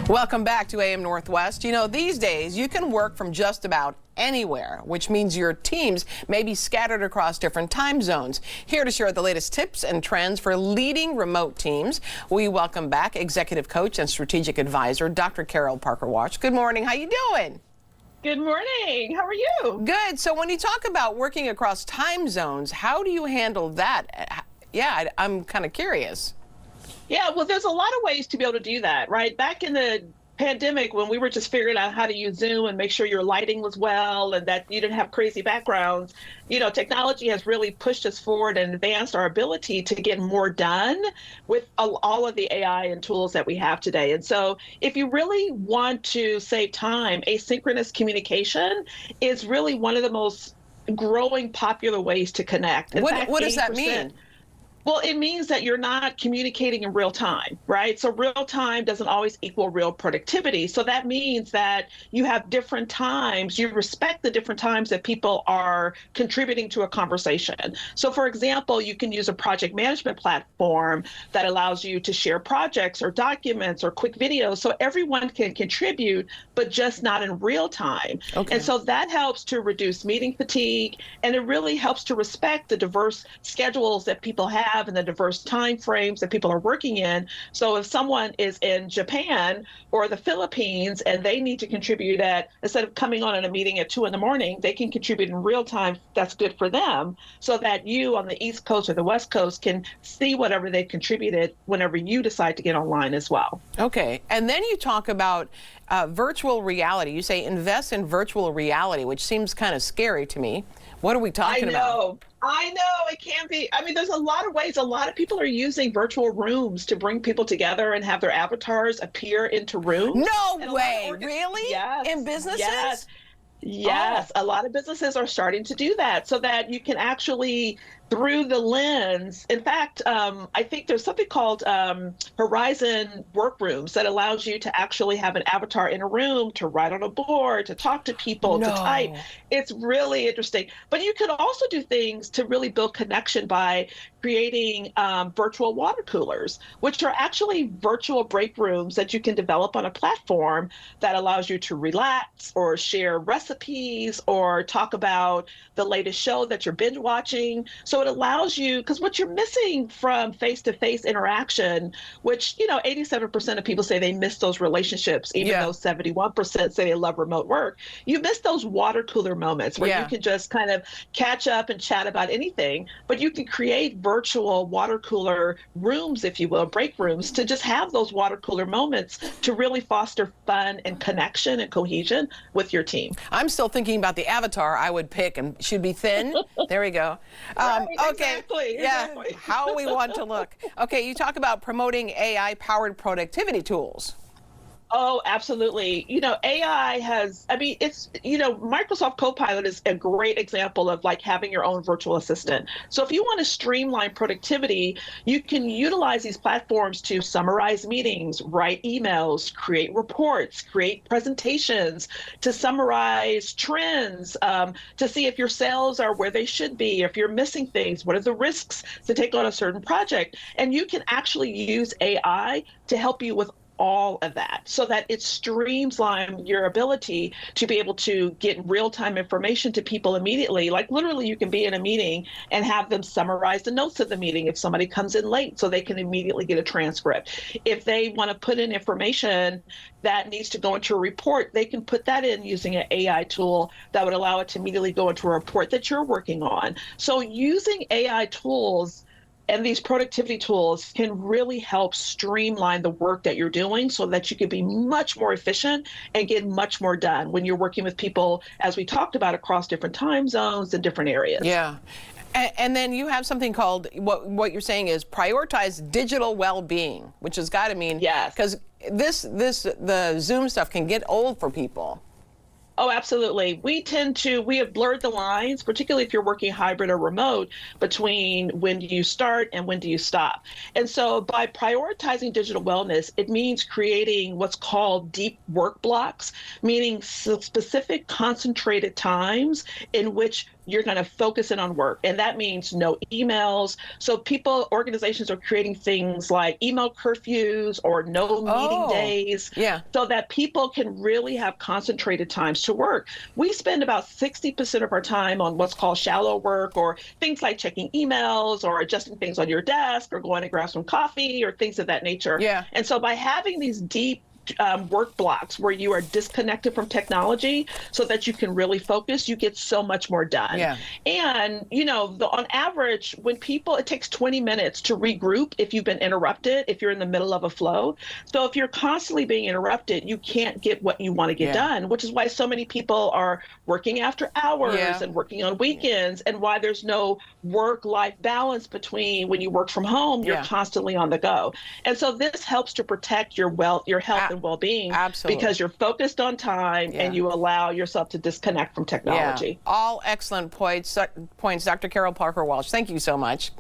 Welcome back to AM Northwest. You know, these days you can work from just about anywhere, which means your teams may be scattered across different time zones. Here to share the latest tips and trends for leading remote teams, we welcome back Executive Coach and Strategic Advisor, Dr. Carol Parker-Walsh. Good morning. How you doing? Good morning. How are you? Good. So when you talk about working across time zones, how do you handle that? Yeah, I'm kind of curious. Yeah, well, there's a lot of ways to be able to do that, right? Back in the pandemic, when we were just figuring out how to use Zoom and make sure your lighting was well and that you didn't have crazy backgrounds, you know, technology has really pushed us forward and advanced our ability to get more done with all of the AI and tools that we have today. And so if you really want to save time, asynchronous communication is really one of the most growing popular ways to connect. What does that mean? Well, it means that you're not communicating in real time, right? So real time doesn't always equal real productivity. So that means that you have different times, you respect the different times that people are contributing to a conversation. So for example, you can use a project management platform that allows you to share projects or documents or quick videos so everyone can contribute, but just not in real time. Okay. And so that helps to reduce meeting fatigue, and it really helps to respect the diverse schedules that people have and the diverse time frames that people are working in. So if someone is in Japan or the Philippines and they need to contribute instead of coming on in a meeting at 2 in the morning, they can contribute in real time. That's good for them, so that you on the East Coast or the West Coast can see whatever they've contributed whenever you decide to get online as well. Okay. And then you talk about virtual reality. You say invest in virtual reality, which seems kind of scary to me. What are we talking about? I know it can be. I mean, there's a lot of ways. A lot of people are using virtual rooms to bring people together and have their avatars appear into rooms. No way. Really? Yes. In businesses? Yes. Yes. A lot of businesses are starting to do that so that you can actually, through the lens. In fact, I think there's something called Horizon Workrooms that allows you to actually have an avatar in a room, to write on a board, to talk to people, to type. It's really interesting. But you can also do things to really build connection by creating virtual water coolers, which are actually virtual break rooms that you can develop on a platform that allows you to relax or share recipes or talk about the latest show that you're binge watching. So it allows you, because what you're missing from face-to-face interaction, which, you know, 87% of people say they miss those relationships, even though 71% say they love remote work. You miss those water cooler moments where you can just kind of catch up and chat about anything, but you can create virtual water cooler rooms, if you will, break rooms, to just have those water cooler moments to really foster fun and connection and cohesion with your team. I'm still thinking about the avatar I would pick, and she'd be thin. There we go. Okay. Exactly. How we want to look. Okay, you talk about promoting AI-powered productivity tools. Oh, absolutely. You know, AI has, I mean, it's, you know, Microsoft Copilot is a great example of like having your own virtual assistant. So if you want to streamline productivity, you can utilize these platforms to summarize meetings, write emails, create reports, create presentations, to summarize trends, to see if your sales are where they should be, if you're missing things, what are the risks to take on a certain project. And you can actually use AI to help you with all of that, so that it streamlines your ability to be able to get real-time information to people immediately. Like literally, you can be in a meeting and have them summarize the notes of the meeting if somebody comes in late, so they can immediately get a transcript. If they want to put in information that needs to go into a report, they can put that in using an AI tool that would allow it to immediately go into a report that you're working on. So using AI tools and these productivity tools can really help streamline the work that you're doing so that you can be much more efficient and get much more done when you're working with people, as we talked about, across different time zones and different areas. Yeah. And then you have something called, what you're saying is prioritize digital well-being, which has got to mean, because the Zoom stuff can get old for people. Oh, absolutely. We have blurred the lines, particularly if you're working hybrid or remote, between when do you start and when do you stop. And so by prioritizing digital wellness, it means creating what's called deep work blocks, meaning specific concentrated times in which you're going to focus in on work. And that means no emails. So organizations are creating things like email curfews or no meeting days, yeah. so that people can really have concentrated times to work. We spend about 60% of our time on what's called shallow work, or things like checking emails or adjusting things on your desk or going to grab some coffee or things of that nature. Yeah. And so by having these deep work blocks where you are disconnected from technology so that you can really focus, you get so much more done. Yeah. And, on average, when it takes 20 minutes to regroup if you've been interrupted, if you're in the middle of a flow. So if you're constantly being interrupted, you can't get what you want to get done, which is why so many people are working after hours and working on weekends, and why there's no work-life balance between when you work from home, you're constantly on the go. And so this helps to protect your health and well-being, because you're focused on time and you allow yourself to disconnect from technology. All excellent points, Dr. Carol Parker Walsh. Thank you so much.